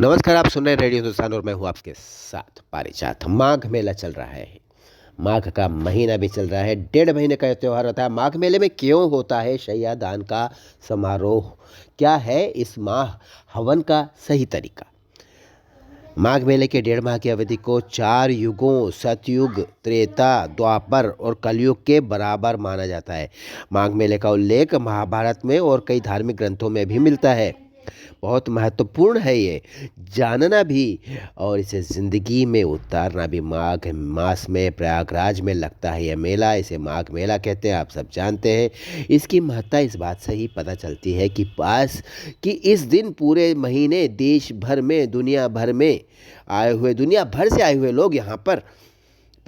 नमस्कार, आप सुन रहे हैं रेडियो हिंदुस्तान और मैं हूँ आपके साथ पारिजात। माघ मेला चल रहा है। माघ का महीना भी चल रहा है। 1.5 महीने का ये त्योहार होता है। माघ मेले में क्यों होता है शैया दान का समारोह? क्या है इस माह हवन का सही तरीका? माघ मेले के 1.5 माह की अवधि को 4 युगों सतयुग, त्रेता, द्वापर और कलयुग के बराबर माना जाता है। माघ मेले का उल्लेख महाभारत में और कई धार्मिक ग्रंथों में भी मिलता है। बहुत महत्वपूर्ण है ये जानना भी और इसे ज़िंदगी में उतारना भी। माघ मास में प्रयागराज में लगता है यह मेला। इसे माघ मेला कहते हैं, आप सब जानते हैं। इसकी महत्ता इस बात से ही पता चलती है कि इस दिन पूरे महीने देश भर में दुनिया भर से आए हुए लोग यहाँ पर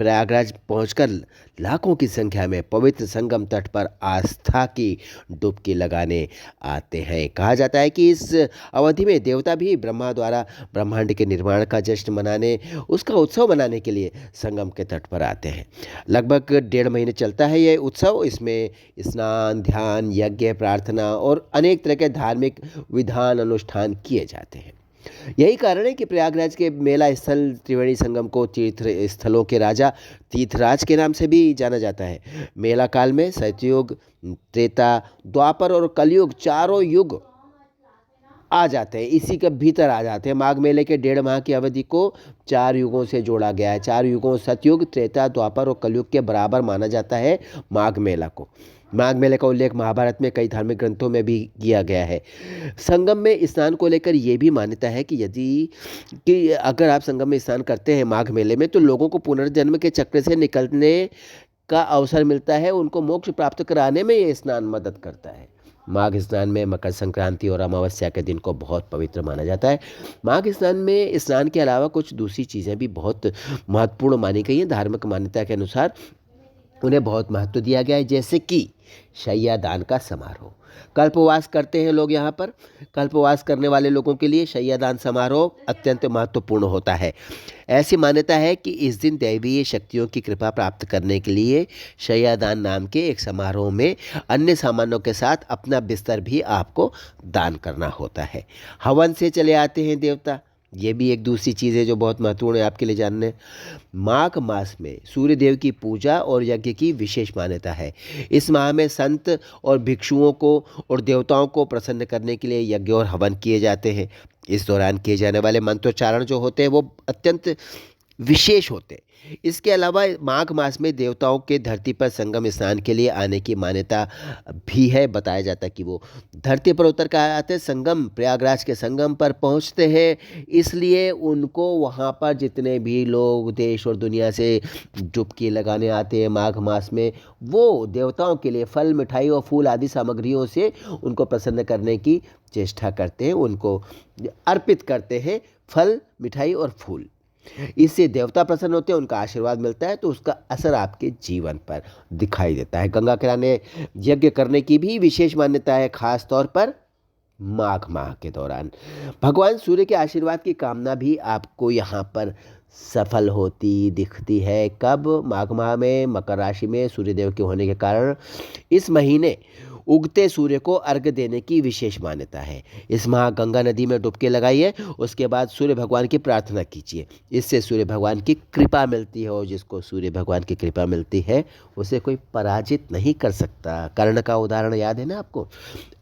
प्रयागराज पहुंचकर लाखों की संख्या में पवित्र संगम तट पर आस्था की डुबकी लगाने आते हैं। कहा जाता है कि इस अवधि में देवता भी ब्रह्मा द्वारा ब्रह्मांड के निर्माण का जश्न मनाने, उसका उत्सव मनाने के लिए संगम के तट पर आते हैं। लगभग 1.5 महीने चलता है ये उत्सव। इसमें स्नान, ध्यान, यज्ञ, प्रार्थना और अनेक तरह के धार्मिक विधान अनुष्ठान किए जाते हैं। यही कारण है कि प्रयागराज के मेला स्थल त्रिवेणी संगम को तीर्थ स्थलों के राजा तीर्थराज के नाम से भी जाना जाता है। मेला काल में सतयुग, त्रेता, द्वापर और कलयुग चारों युग आ जाते हैं, इसी के भीतर आ जाते हैं। माघ मेले के 1.5 माह की अवधि को 4 युगों से जोड़ा गया है। 4 युगों सतयुग, त्रेता, द्वापर और कलयुग के बराबर माना जाता है माघ मेला को। माघ मेले का उल्लेख महाभारत में कई धार्मिक ग्रंथों में भी किया गया है। संगम में स्नान को लेकर यह भी मान्यता है कि अगर आप संगम में स्नान करते हैं माघ मेले में, तो लोगों को पुनर्जन्म के चक्र से निकलने का अवसर मिलता है। उनको मोक्ष प्राप्त कराने में ये स्नान मदद करता है। माघ स्नान में मकर संक्रांति और अमावस्या के दिन को बहुत पवित्र माना जाता है। माघ स्नान में स्नान के अलावा कुछ दूसरी चीज़ें भी बहुत महत्वपूर्ण मानी गई हैं। धार्मिक मान्यता के अनुसार उन्हें बहुत महत्व दिया गया है, जैसे कि शैया दान का समारोह। कल्पवास करते हैं लोग यहाँ पर। कल्पवास करने वाले लोगों के लिए शैया दान समारोह अत्यंत महत्वपूर्ण होता है। ऐसी मान्यता है कि इस दिन दैवीय शक्तियों की कृपा प्राप्त करने के लिए शैया दान नाम के एक समारोह में अन्य सामानों के साथ अपना बिस्तर भी आपको दान करना होता है। हवन से चले आते हैं देवता। ये भी एक दूसरी चीज़ है जो बहुत महत्वपूर्ण है आपके लिए जानने। माघ मास में सूर्य देव की पूजा और यज्ञ की विशेष मान्यता है। इस माह में संत और भिक्षुओं को और देवताओं को प्रसन्न करने के लिए यज्ञ और हवन किए जाते हैं। इस दौरान किए जाने वाले मंत्रोच्चारण जो होते हैं वो अत्यंत विशेष होते हैं। इसके अलावा माघ मास में देवताओं के धरती पर संगम स्नान के लिए आने की मान्यता भी है। बताया जाता है कि वो धरती पर उतर कर आते हैं, संगम प्रयागराज के संगम पर पहुंचते हैं। इसलिए उनको वहां पर जितने भी लोग देश और दुनिया से डुबकी लगाने आते हैं माघ मास में, वो देवताओं के लिए फल, मिठाई और फूल आदि सामग्रियों से उनको प्रसन्न करने की चेष्टा करते हैं, उनको अर्पित करते हैं फल, मिठाई और फूल। इससे देवता प्रसन्न होते हैं, उनका आशीर्वाद मिलता है, तो उसका असर आपके जीवन पर दिखाई देता है। गंगा किनारे यज्ञ करने की भी विशेष मान्यता है, खास तौर पर माघ माह के दौरान। भगवान सूर्य के आशीर्वाद की कामना भी आपको यहाँ पर सफल होती दिखती है। कब? माघ माह में मकर राशि में सूर्यदेव के होने के कारण इस महीने उगते सूर्य को अर्घ्य देने की विशेष मान्यता है। इस माह गंगा नदी में डुबकी लगाइए, उसके बाद सूर्य भगवान की प्रार्थना कीजिए। इससे सूर्य भगवान की कृपा मिलती है, और जिसको सूर्य भगवान की कृपा मिलती है उसे कोई पराजित नहीं कर सकता। कर्ण का उदाहरण याद है ना आपको?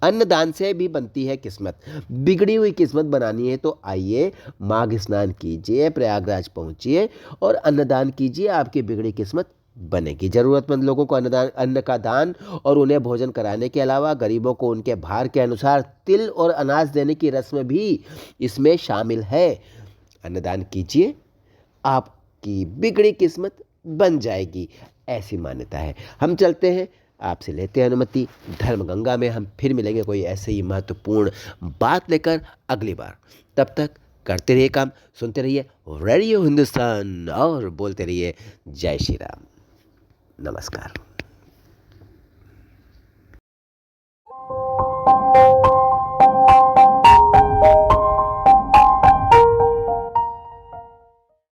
अन्नदान से भी बनती है किस्मत। बिगड़ी हुई किस्मत बनानी है तो आइए माघ स्नान कीजिए, प्रयागराज पहुंचिए और अन्नदान कीजिए, आपकी बिगड़ी किस्मत बनेगी। ज़रूरतमंद लोगों को अन्न का दान और उन्हें भोजन कराने के अलावा गरीबों को उनके भार के अनुसार तिल और अनाज देने की रस्म भी इसमें शामिल है। अन्नदान कीजिए, आपकी बिगड़ी किस्मत बन जाएगी, ऐसी मान्यता है। हम चलते हैं, आपसे लेते हैं अनुमति। धर्म गंगा में हम फिर मिलेंगे कोई ऐसे ही महत्वपूर्ण बात लेकर अगली बार। तब तक करते रहिए काम, सुनते रहिए रेडियो हिंदुस्तान और बोलते रहिए जय श्री राम। नमस्कार।